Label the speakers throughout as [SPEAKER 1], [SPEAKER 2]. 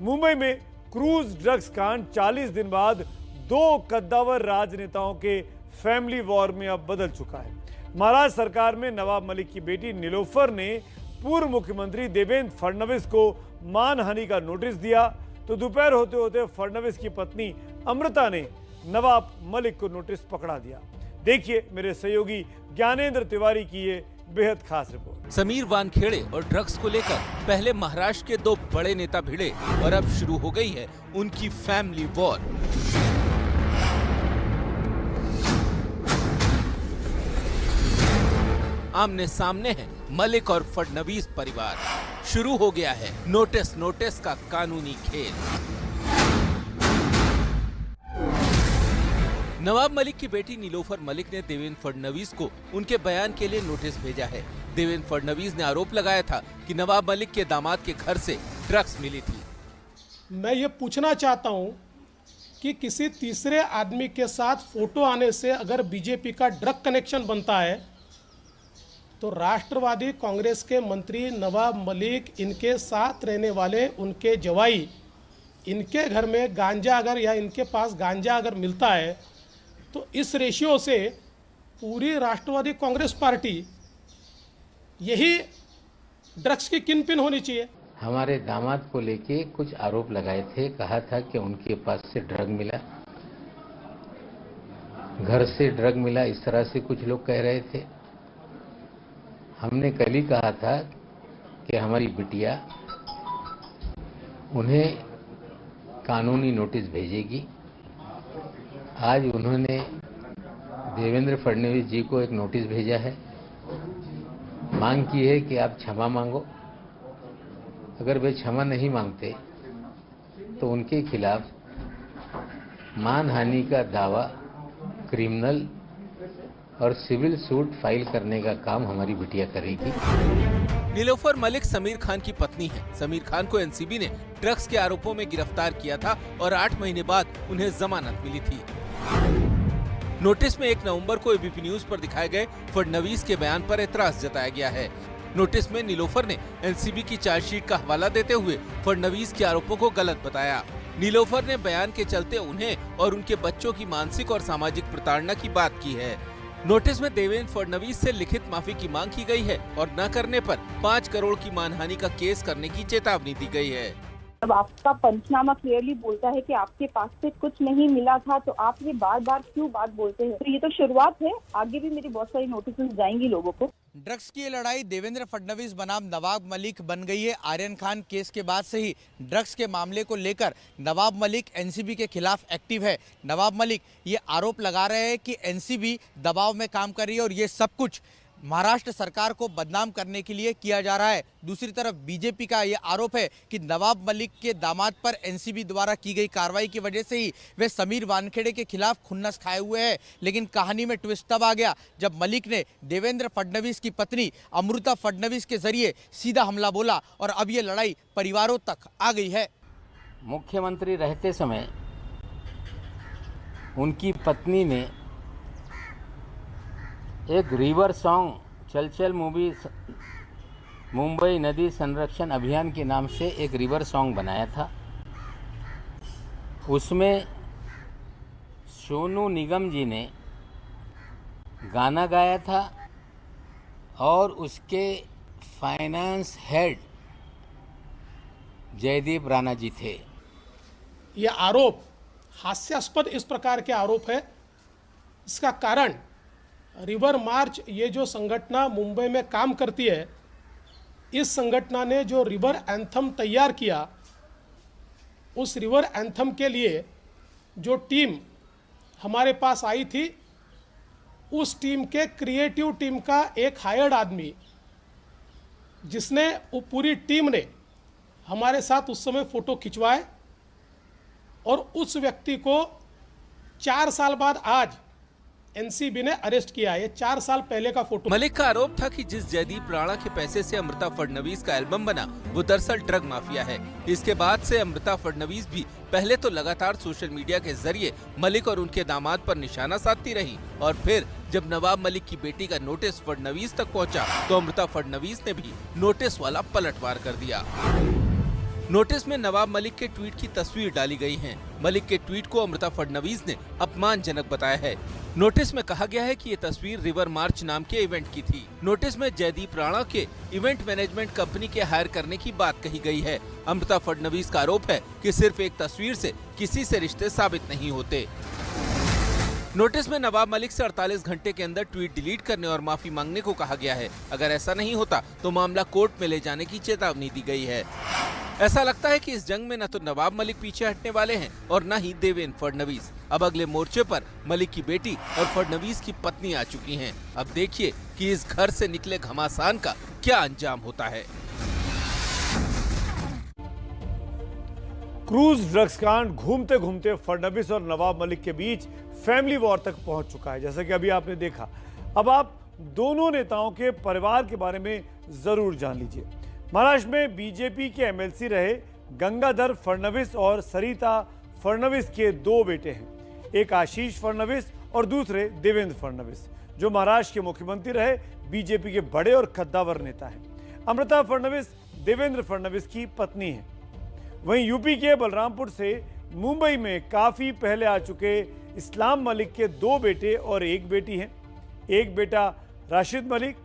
[SPEAKER 1] मुंबई में cruise drugs कांड 40 दिन बाद दो कद्दावर राजनेताओं के फैमिली वॉर में अब बदल चुका है। महाराष्ट्र सरकार में नवाब मलिक की बेटी नीलोफर ने पूर्व मुख्यमंत्री देवेंद्र फडणवीस को मानहानि का नोटिस दिया, तो दोपहर होते होते फडणवीस की पत्नी अमृता ने नवाब मलिक को नोटिस पकड़ा दिया। देखिए मेरे सहयोगी ज्ञानेंद्र तिवारी की ये बेहद खास रिपोर्ट।
[SPEAKER 2] समीर वानखेड़े और ड्रग्स को लेकर पहले महाराष्ट्र के दो बड़े नेता भिड़े और अब शुरू हो गई है उनकी फैमिली वॉर। आमने सामने है मलिक और फडणवीस परिवार। शुरू हो गया है नोटिस का कानूनी खेल। नवाब मलिक की बेटी नीलोफर मलिक ने देवेंद्र फडणवीस को उनके बयान के लिए नोटिस भेजा है। देवेंद्र फडणवीस ने आरोप लगाया था कि नवाब मलिक के दामाद के घर से ड्रग्स मिली थी।
[SPEAKER 3] मैं ये पूछना चाहता हूँ कि किसी तीसरे आदमी के साथ फोटो आने से अगर बीजेपी का ड्रग कनेक्शन बनता है तो राष्ट्रवादी कांग्रेस के मंत्री नवाब मलिक, इनके साथ रहने वाले उनके जवाई, इनके घर में गांजा अगर या इनके पास गांजा अगर मिलता है तो इस रेशियो से पूरी राष्ट्रवादी कांग्रेस पार्टी यही ड्रग्स की किंगपिन होनी चाहिए।
[SPEAKER 4] हमारे दामाद को लेके कुछ आरोप लगाए थे, कहा था कि उनके पास से ड्रग मिला, घर से ड्रग मिला, इस तरह से कुछ लोग कह रहे थे। हमने कल ही कहा था कि हमारी बिटिया उन्हें कानूनी नोटिस भेजेगी। आज उन्होंने देवेंद्र फडणवीस जी को एक नोटिस भेजा है, मांग की है कि आप क्षमा मांगो। अगर वे क्षमा नहीं मांगते तो उनके खिलाफ मानहानि का दावा, क्रिमिनल और सिविल सूट फाइल करने का काम हमारी बिटिया करेगी।
[SPEAKER 2] नीलोफर मलिक समीर खान की पत्नी है। समीर खान को एनसीबी ने ड्रग्स के आरोपों में गिरफ्तार किया था और 8 महीने बाद उन्हें जमानत मिली थी। नोटिस में 1 नवंबर को एबीपी न्यूज पर दिखाए गए फडणवीस के बयान पर एतराज जताया गया है। नोटिस में नीलोफर ने एनसीबी की चार्जशीट का हवाला देते हुए फडणवीस के आरोपों को गलत बताया। नीलोफर ने बयान के चलते उन्हें और उनके बच्चों की मानसिक और सामाजिक प्रताड़ना की बात की है। नोटिस में देवेंद्र फडणवीस से लिखित माफी की मांग की गई है और न करने पर 5 करोड़ की मानहानि का केस करने की चेतावनी दी गई है।
[SPEAKER 5] अब आपका पंचनामा क्लियरली बोलता है कि आपके पास से कुछ नहीं मिला था, तो आप ये बार बार क्यों बात बोलते हैं? तो ये तो शुरुआत है, आगे भी मेरी बहुत सारी नोटिस जाएंगी लोगों को।
[SPEAKER 6] ड्रग्स की लड़ाई देवेंद्र फडणवीस बनाम नवाब मलिक बन गई है। आर्यन खान केस के बाद से ही ड्रग्स के मामले को लेकर नवाब मलिक एनसीबी के खिलाफ एक्टिव है। नवाब मलिक ये आरोप लगा रहे हैं कि एनसीबी दबाव में काम कर रही है और ये सब कुछ महाराष्ट्र सरकार को बदनाम करने के लिए किया जा रहा है। दूसरी तरफ बीजेपी का ये आरोप है कि नवाब मलिक के दामाद पर एनसीबी द्वारा की गई कार्रवाई की वजह से ही वे समीर वानखेड़े के खिलाफ खुन्नस खाए हुए हैं। लेकिन कहानी में ट्विस्ट तब आ गया जब मलिक ने देवेंद्र फडणवीस की पत्नी अमृता फडणवीस के जरिए सीधा हमला बोला और अब ये लड़ाई परिवारों तक आ गई है।
[SPEAKER 4] मुख्यमंत्री रहते समय उनकी पत्नी ने एक रिवर सॉन्ग चल चल मूवी मुंबई नदी संरक्षण अभियान के नाम से एक रिवर सॉन्ग बनाया था। उसमें सोनू निगम जी ने गाना गाया था और उसके फाइनेंस हेड जयदीप राणा जी थे।
[SPEAKER 3] ये आरोप हास्यास्पद इस प्रकार के आरोप है। इसका कारण रिवर मार्च, ये जो संगठन मुंबई में काम करती है, इस संगठन ने जो रिवर एंथम तैयार किया, उस रिवर एंथम के लिए जो टीम हमारे पास आई थी, उस टीम के क्रिएटिव टीम का एक हायर्ड आदमी, जिसने वो पूरी टीम ने हमारे साथ उस समय फ़ोटो खिंचवाए और उस व्यक्ति को 4 साल बाद आज एनसीबी ने अरेस्ट किया। ये 4 साल पहले का फोटो।
[SPEAKER 2] मलिक का आरोप था कि जिस जयदीप राणा के पैसे से अमृता फडणवीस का एल्बम बना, वो दरअसल ड्रग माफिया है। इसके बाद से अमृता फडणवीस भी पहले तो लगातार सोशल मीडिया के जरिए मलिक और उनके दामाद पर निशाना साधती रही और फिर जब नवाब मलिक की बेटी का नोटिस फडणवीस तक पहुंचा, तो अमृता फडणवीस ने भी नोटिस वाला पलटवार कर दिया। नोटिस में नवाब मलिक के ट्वीट की तस्वीर डाली गई है। मलिक के ट्वीट को अमृता फडणवीस ने अपमानजनक बताया है। नोटिस में कहा गया है कि ये तस्वीर रिवर मार्च नाम के इवेंट की थी। नोटिस में जयदीप राणा के इवेंट मैनेजमेंट कंपनी के हायर करने की बात कही गई है। अमृता फडणवीस का आरोप है कि सिर्फ एक तस्वीर से किसी से रिश्ते साबित नहीं होते। नोटिस में नवाब मलिक से 48 घंटे के अंदर ट्वीट डिलीट करने और माफी मांगने को कहा गया है। अगर ऐसा नहीं होता तो मामला कोर्ट में ले जाने की चेतावनी दी गई है। ऐसा लगता है कि इस जंग में न तो नवाब मलिक पीछे हटने वाले हैं और न ही देवेंद्र फडणवीस। अब अगले मोर्चे पर मलिक की बेटी और फडणवीस की पत्नी आ चुकी हैं। अब देखिए कि इस घर से निकले घमासान का क्या अंजाम होता है।
[SPEAKER 1] क्रूज ड्रग्स कांड घूमते घूमते फडणवीस और नवाब मलिक के बीच फैमिली वॉर तक पहुंच चुका है, जैसा कि अभी आपने देखा। अब आप दोनों नेताओं के परिवार के बारे में जरूर जान लीजिए। महाराष्ट्र में बीजेपी के एमएलसी रहे गंगाधर फडणवीस और सरिता फडणवीस के दो बेटे हैं, एक आशीष फडणवीस और दूसरे देवेंद्र फडणवीस, जो महाराष्ट्र के मुख्यमंत्री रहे बीजेपी के बड़े और कद्दावर नेता हैं। अमृता फडणवीस देवेंद्र फडणवीस की पत्नी है। वहीं यूपी के बलरामपुर से मुंबई में काफी पहले आ चुके इस्लाम मलिक के दो बेटे और एक बेटी हैं। एक बेटा राशिद मलिक,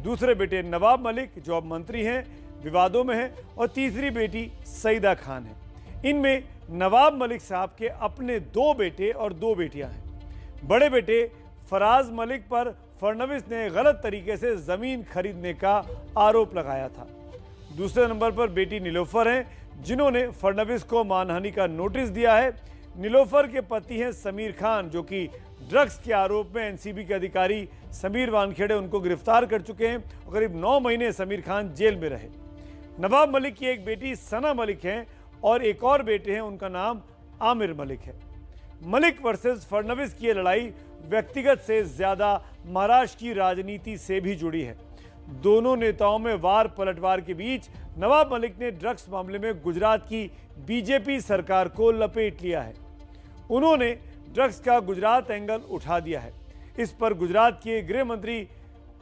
[SPEAKER 1] दूसरे बेटे नवाब मलिक जो अब मंत्री हैं, विवादों में हैं, और तीसरी बेटी सईदा खान है। इनमें नवाब मलिक साहब के अपने दो बेटे और दो बेटियां हैं। बड़े बेटे फराज मलिक पर फडणवीस ने गलत तरीके से जमीन खरीदने का आरोप लगाया था। दूसरे नंबर पर बेटी नीलोफर हैं, जिन्होंने फडणवीस को मानहानि का नोटिस दिया है। नीलोफर के पति हैं समीर खान, जो कि ड्रग्स के आरोप में एनसीबी के अधिकारी समीर वानखेड़े उनको गिरफ्तार कर चुके हैं और करीब 9 महीने समीर खान जेल में रहे। नवाब मलिक की एक बेटी सना मलिक हैं और एक और बेटे हैं, उनका नाम आमिर मलिक है। मलिक वर्सेस फडणवीस की ये लड़ाई व्यक्तिगत से ज्यादा महाराष्ट्र की राजनीति से भी जुड़ी है। दोनों नेताओं में वार पलटवार के बीच नवाब मलिक ने ड्रग्स मामले में गुजरात की बीजेपी सरकार को लपेट लिया है। उन्होंने ड्रग्स का गुजरात एंगल उठा दिया है। इस पर गुजरात के गृह मंत्री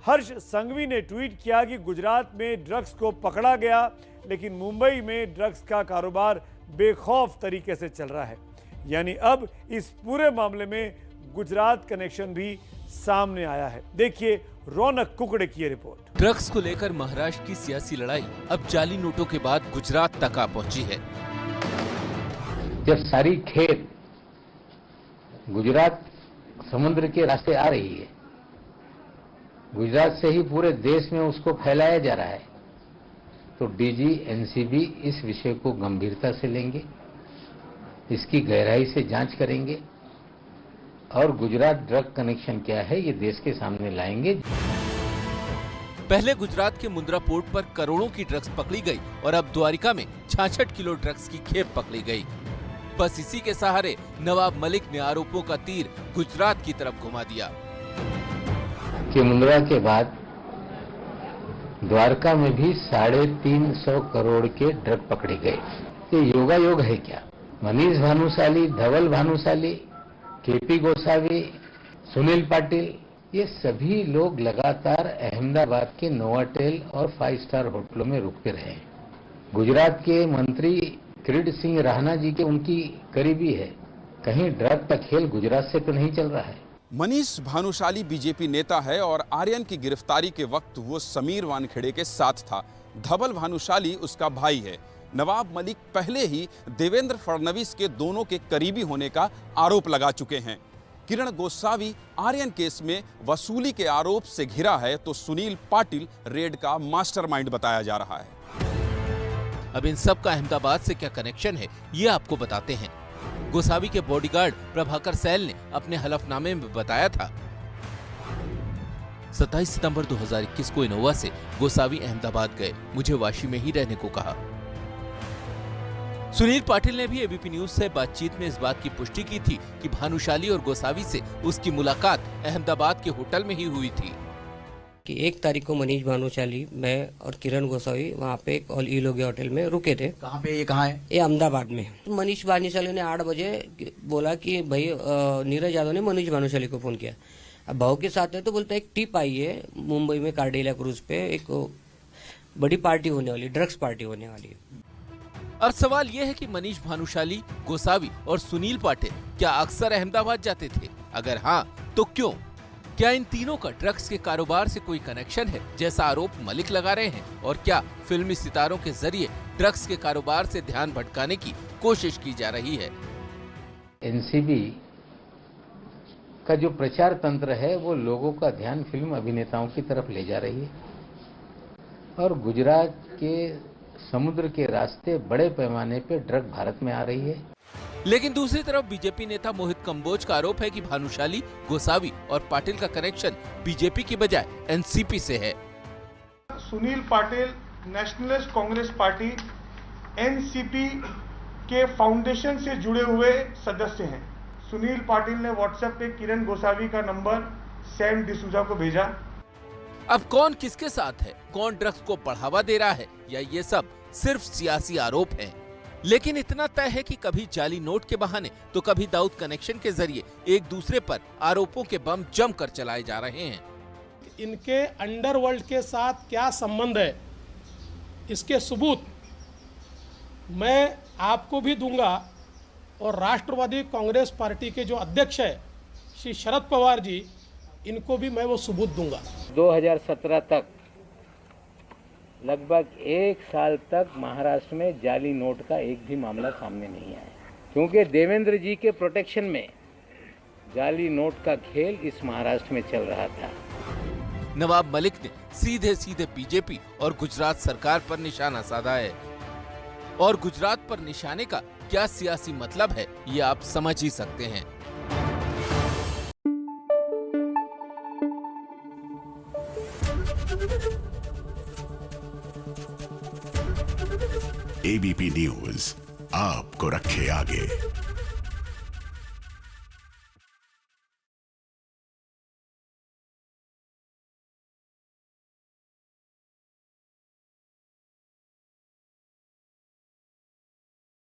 [SPEAKER 1] हर्ष संघवी ने ट्वीट किया कि गुजरात में ड्रग्स को पकड़ा गया, लेकिन मुंबई में ड्रग्स का कारोबार बेखौफ तरीके से चल रहा है। यानी अब इस पूरे मामले में गुजरात कनेक्शन भी सामने आया है। देखिए रौनक कुकड़े की रिपोर्ट।
[SPEAKER 2] ड्रग्स को लेकर महाराष्ट्र की सियासी लड़ाई अब जाली नोटों के बाद गुजरात तक आ पहुंची है।
[SPEAKER 4] जब सारी खेप गुजरात समुद्र के रास्ते आ रही है, गुजरात से ही पूरे देश में उसको फैलाया जा रहा है, तो डीजी एनसीबी इस विषय को गंभीरता से लेंगे, इसकी गहराई से जांच करेंगे और गुजरात ड्रग कनेक्शन क्या है ये देश के सामने लाएंगे।
[SPEAKER 2] पहले गुजरात के मुंद्रा पोर्ट पर करोड़ों की ड्रग्स पकड़ी गई और अब द्वारिका में 66 किलो ड्रग्स की खेप पकड़ी गई। बस इसी के सहारे नवाब मलिक ने आरोपों का तीर गुजरात की तरफ घुमा दिया
[SPEAKER 4] कि मुंद्रा के बाद द्वारका में भी 350 करोड़ के ड्रग पकड़े गए। ये योगायोग है क्या? मनीष भानुशाली, धवल भानुशाली, केपी गोसावी, सुनील पाटिल, ये सभी लोग लगातार अहमदाबाद के नोवाटेल और 5 स्टार होटलों में रुके रहे हैं। गुजरात के मंत्री किरीट सिंह राणा जी के उनकी करीबी है। कहीं ड्रग का खेल गुजरात से तो नहीं चल रहा है।
[SPEAKER 7] मनीष भानुशाली बीजेपी नेता है और आर्यन की गिरफ्तारी के वक्त वो समीर वानखेड़े के साथ था। धवल भानुशाली उसका भाई है। नवाब मलिक पहले ही देवेंद्र फडणवीस के दोनों के करीबी होने का आरोप लगा चुके हैं। किरण गोसावी आर्यन केस में वसूली के आरोप से घिरा है, तो सुनील पाटिल रेड का मास्टरमाइंड बताया जा रहा है।
[SPEAKER 2] अब इन सब का अहमदाबाद से क्या कनेक्शन है, ये आपको बताते हैं। गोसावी के बॉडीगार्ड प्रभाकर सैल ने अपने हलफनामे में बताया था 27 सितंबर 2021 को इनोवा से गोसावी अहमदाबाद गए, मुझे वाशी में ही रहने को कहा। सुनील पाटिल ने भी एबीपी न्यूज से बातचीत में इस बात की पुष्टि की थी कि भानुशाली और गोसावी से उसकी मुलाकात अहमदाबाद के होटल में ही हुई थी
[SPEAKER 8] कि 1 तारीख को मनीष भानुशाली, मैं और किरण गोसावी वहाँ पे एक ऑल ईलोगिया होटल में रुके थे।
[SPEAKER 6] कहाँ पे? ये कहाँ है?
[SPEAKER 8] ये अहमदाबाद में। मनीष भानुशाली ने 8 बजे बोला कि भाई नीरज यादव ने मनीष भानुशाली को फोन किया। अब भाव के साथ है तो बोलता है एक टिप आई है मुंबई में कार्डेलिया क्रूज पे, एक बड़ी पार्टी होने वाली, ड्रग्स पार्टी होने वाली है।
[SPEAKER 2] अब सवाल यह है कि मनीष भानुशाली, गोसावी और सुनील पाटिल क्या अक्सर अहमदाबाद जाते थे? अगर हाँ, तो क्यों? क्या इन तीनों का ड्रग्स के कारोबार से कोई कनेक्शन है, जैसा आरोप मलिक लगा रहे हैं? और क्या फिल्मी सितारों के जरिए ड्रग्स के कारोबार से ध्यान भटकाने की कोशिश की जा रही है?
[SPEAKER 4] एनसीबी का जो प्रचार तंत्र है वो लोगों का ध्यान फिल्म अभिनेताओं की तरफ ले जा रही है और गुजरात के समुद्र के रास्ते बड़े पैमाने पे ड्रग भारत में आ रही है।
[SPEAKER 2] लेकिन दूसरी तरफ बीजेपी नेता मोहित कंबोज का आरोप है कि भानुशाली, गोसावी और पाटिल का कनेक्शन बीजेपी की बजाय एनसीपी से है।
[SPEAKER 9] Sunil Patil nationalist Congress party NCP के फाउंडेशन से जुड़े हुए सदस्य हैं। सुनील पाटिल ने व्हाट्सएप पे किरण गोसावी का नंबर सैम डिसूजा को भेजा।
[SPEAKER 2] अब कौन किसके साथ है, कौन ड्रग्स को बढ़ावा दे रहा है, या ये सब सिर्फ सियासी आरोप हैं? लेकिन इतना तय है कि कभी जाली नोट के बहाने तो कभी दाऊद कनेक्शन के जरिए एक दूसरे पर आरोपों के बम जमकर चलाए जा रहे हैं।
[SPEAKER 3] इनके अंडरवर्ल्ड के साथ क्या संबंध है, इसके सबूत मैं आपको भी दूंगा और राष्ट्रवादी कांग्रेस पार्टी के जो अध्यक्ष है श्री शरद पवार जी, इनको भी मैं वो सबूत दूंगा।
[SPEAKER 4] 2017 तक लगभग 1 साल तक महाराष्ट्र में जाली नोट का एक भी मामला सामने नहीं आया, क्योंकि देवेंद्र जी के प्रोटेक्शन में जाली नोट का खेल इस महाराष्ट्र में चल रहा था।
[SPEAKER 2] नवाब मलिक ने सीधे सीधे बीजेपी और गुजरात सरकार पर निशाना साधा है, और गुजरात पर निशाने का क्या सियासी मतलब है, ये आप समझ ही सकते हैं।
[SPEAKER 10] एबीपी न्यूज आपको रखे आगे।